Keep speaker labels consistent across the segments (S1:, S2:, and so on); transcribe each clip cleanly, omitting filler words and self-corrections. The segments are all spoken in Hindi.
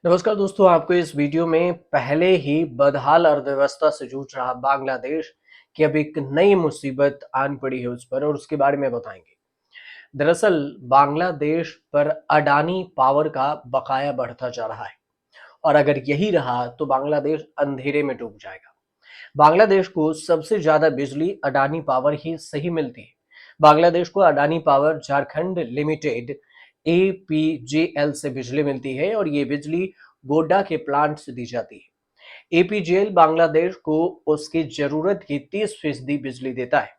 S1: नमस्कार दोस्तों, आपको इस वीडियो में पहले ही बदहाल अर्थव्यवस्था से जूझ रहा बांग्लादेश की अब एक नई मुसीबत आन पड़ी है उस पर और उसके बारे में बताएंगे। दरअसल बांग्लादेश पर अडानी पावर का बकाया बढ़ता जा रहा है और अगर यही रहा तो बांग्लादेश अंधेरे में डूब जाएगा। बांग्लादेश को सबसे ज्यादा बिजली अडानी पावर ही सही मिलती है। बांग्लादेश को अडानी पावर झारखंड लिमिटेड एपीजेएल से बिजली मिलती है और ये बिजली गोड्डा के प्लांट से दी जाती है। एपीजेएल बांग्लादेश को उसकी जरूरत की 30% बिजली देता है।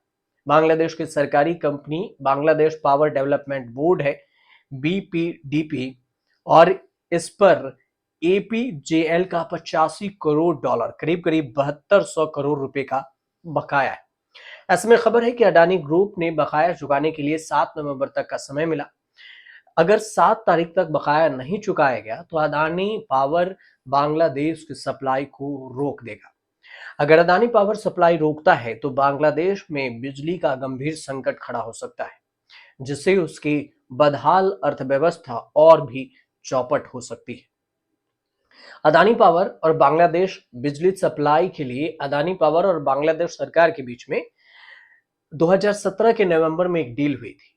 S1: बांग्लादेश की सरकारी company Bangladesh power development board है, बीपीडीपी, और इस पर एपीजेएल का 85 करोड़ डॉलर, करीब करीब 7200 करोड़ रुपए का बकाया है। ऐसे में खबर है कि अडानी ग्रुप ने बकाया चुकाने के लिए 7 नवंबर तक का समय मिला। अगर 7 तारीख तक बकाया नहीं चुकाया गया तो अडानी पावर बांग्लादेश की सप्लाई को रोक देगा। अगर अडानी पावर सप्लाई रोकता है तो बांग्लादेश में बिजली का गंभीर संकट खड़ा हो सकता है, जिससे उसकी बदहाल अर्थव्यवस्था और भी चौपट हो सकती है। अदानी पावर और बांग्लादेश बिजली सप्लाई के लिए अदानी पावर और बांग्लादेश सरकार के बीच में 2017 के नवंबर में एक डील हुई थी।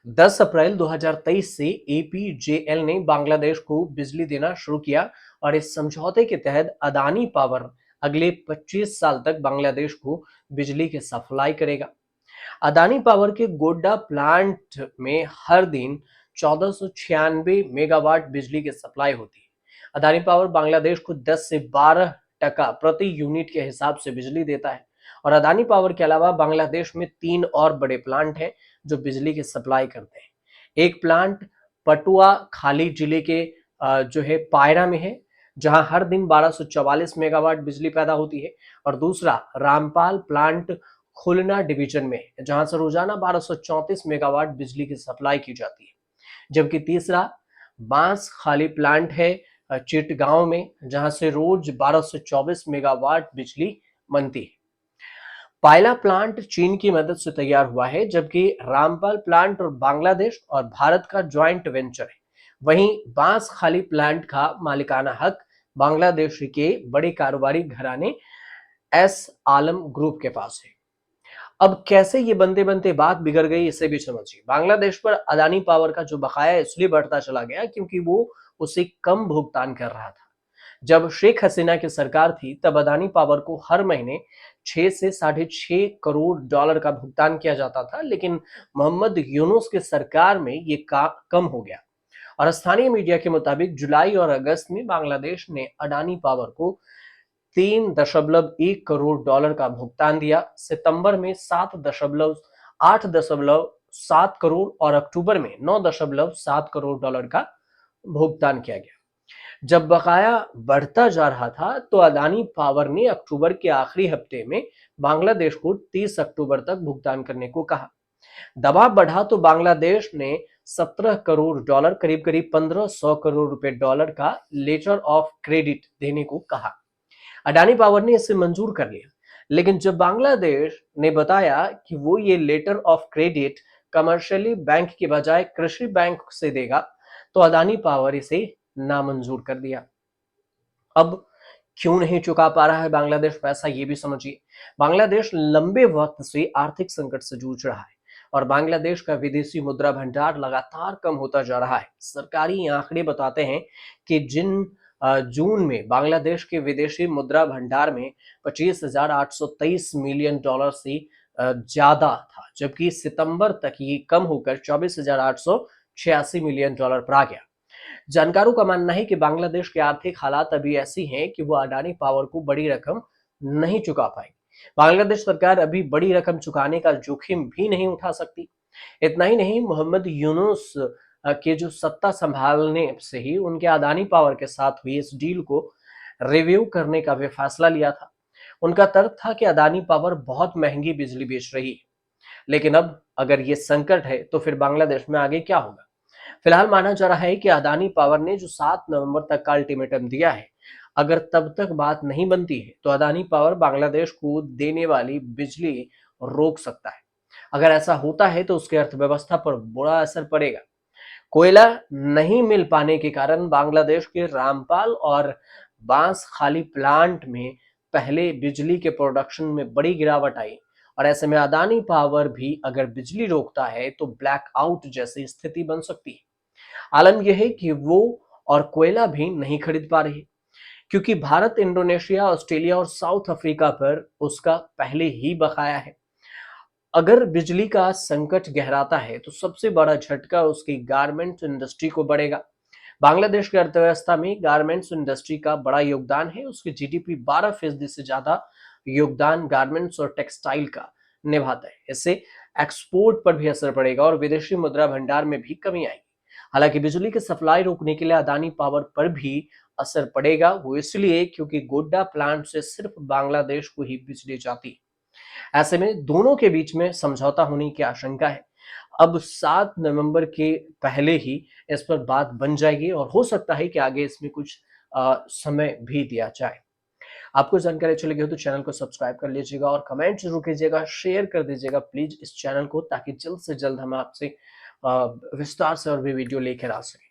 S1: 10 अप्रैल 2023 से एपीजेएल ने बांग्लादेश को बिजली देना शुरू किया और इस समझौते के तहत अदानी पावर अगले 25 साल तक बांग्लादेश को बिजली की सप्लाई करेगा। अदानी पावर के गोड्डा प्लांट में हर दिन 1496 मेगावाट बिजली की सप्लाई होती है। अदानी पावर बांग्लादेश को 10 से 12% प्रति यूनिट के हिसाब से बिजली देता है और अदानी पावर के अलावा बांग्लादेश में 3 और बड़े प्लांट हैं जो बिजली की सप्लाई करते हैं। एक प्लांट पटुआ खाली जिले के जो है पायरा में है, जहां हर दिन 1244 मेगावाट बिजली पैदा होती है, और दूसरा रामपाल प्लांट खुलना डिवीजन में, जहां से रोजाना 1234 मेगावाट बिजली की सप्लाई की जाती है। जबकि तीसरा बांस खाली प्लांट है चिटगांव में, जहां से रोज 1224 मेगावाट बिजली बनती है। पायला प्लांट चीन की मदद से तैयार हुआ है, जबकि रामपाल प्लांट और बांग्लादेश और भारत का ज्वाइंट वेंचर है। वहीं बांस खाली प्लांट का मालिकाना हक बांग्लादेश के बड़े कारोबारी घराने एस आलम ग्रुप के पास है। अब कैसे ये बनते बनते बात बिगड़ गई, इसे भी समझिए। बांग्लादेश पर अदानी पावर का जो बकाया इसलिए बढ़ता चला गया क्योंकि वो उसे कम भुगतान कर रहा था। जब शेख हसीना की सरकार थी तब अदानी पावर को हर महीने 6 से 6.5 करोड़ डॉलर का भुगतान किया जाता था, लेकिन मोहम्मद यूनुस की सरकार में ये कम हो गया। और स्थानीय मीडिया के मुताबिक जुलाई और अगस्त में बांग्लादेश ने अडानी पावर को 3.1 करोड़ डॉलर का भुगतान दिया, सितंबर में 8.7 करोड़ और अक्टूबर में 9.7 करोड़ डॉलर का भुगतान किया गया। जब बकाया बढ़ता जा रहा था तो अदानी पावर ने अक्टूबर के आखिरी हफ्ते में बांग्लादेश को 30 अक्टूबर तक भुगतान करने को कहा। दबाव बढ़ा तो बांग्लादेश ने 17 करोड़ डॉलर, करीब करीब 1500 करोड़ रुपए डॉलर का लेटर ऑफ क्रेडिट देने को कहा। अडानी पावर ने इसे मंजूर कर लिया, लेकिन जब बांग्लादेश ने बताया कि वो ये letter of credit commercially bank के बजाय कृषि बैंक से देगा, तो अदानी पावर इसे नामंजूर कर दिया। अब क्यों नहीं चुका पा रहा है बांग्लादेश पैसा, ये भी समझिए। बांग्लादेश लंबे वक्त से आर्थिक संकट से जूझ रहा है और बांग्लादेश का विदेशी मुद्रा भंडार लगातार कम होता जा रहा है। सरकारी आंकड़े बताते हैं कि जून में बांग्लादेश के विदेशी मुद्रा भंडार में 25,823 मिलियन डॉलर से ज्यादा था, जबकि सितंबर तक ये कम होकर 24,886 मिलियन डॉलर पर आ गया। जानकारों का मानना है कि बांग्लादेश के आर्थिक हालात अभी ऐसी हैं कि वो अडानी पावर को बड़ी रकम नहीं चुका पाएगी। बांग्लादेश सरकार अभी बड़ी रकम चुकाने का जोखिम भी नहीं उठा सकती। इतना ही नहीं, मोहम्मद यूनुस के जो सत्ता संभालने से ही उनके अडानी पावर के साथ हुई इस डील को रिव्यू करने का भी फैसला लिया था। उनका तर्क था कि अडानी पावर बहुत महंगी बिजली बेच रही है, लेकिन अब अगर ये संकट है तो फिर बांग्लादेश में आगे क्या होगा। फिलहाल माना जा रहा है कि अडानी पावर ने जो 7 नवंबर तक का अल्टीमेटम दिया है, अगर तब तक बात नहीं बनती है तो अडानी पावर बांग्लादेश को देने वाली बिजली रोक सकता है। अगर ऐसा होता है तो उसकी अर्थव्यवस्था पर बुरा असर पड़ेगा। कोयला नहीं मिल पाने के कारण बांग्लादेश के रामपाल और बांसखाली प्लांट में पहले बिजली के प्रोडक्शन में बड़ी गिरावट आई और ऐसे में अदानी पावर भी अगर बिजली रोकता है तो ब्लैकआउट जैसी स्थिति बन सकती है। आलम यह है कि वो और कोयला भी नहीं खरीद पा रही क्योंकि भारत, इंडोनेशिया, ऑस्ट्रेलिया और साउथ अफ्रीका पर उसका पहले ही बकाया है। अगर बिजली का संकट गहराता है तो सबसे बड़ा झटका उसकी गारमेंट्स इंडस्ट्री को पड़ेगा। बांग्लादेश की अर्थव्यवस्था में गारमेंट्स इंडस्ट्री का बड़ा योगदान है। उसकी जीडीपी 12% से ज्यादा योगदान गारमेंट्स और टेक्सटाइल का निभाता है। इससे एक्सपोर्ट पर भी असर पड़ेगा और विदेशी मुद्रा भंडार में भी कमी आएगी। हालांकि बिजली की सप्लाई रोकने के लिए अदानी पावर पर भी असर पड़ेगा, वो इसलिए क्योंकि गोड्डा प्लांट से सिर्फ बांग्लादेश को ही बिजली जाती है। ऐसे में दोनों के बीच में समझौता होने की आशंका है। अब 7 नवंबर के पहले ही इस पर बात बन जाएगी और हो सकता है कि आगे इसमें कुछ समय भी दिया जाए। आपको जानकारी अच्छी लगी हो तो चैनल को सब्सक्राइब कर लीजिएगा और कमेंट जरूर कीजिएगा, शेयर कर दीजिएगा प्लीज इस चैनल को, ताकि जल्द से जल्द हम आपसे विस्तार से और भी वीडियो लेकर आ सकें।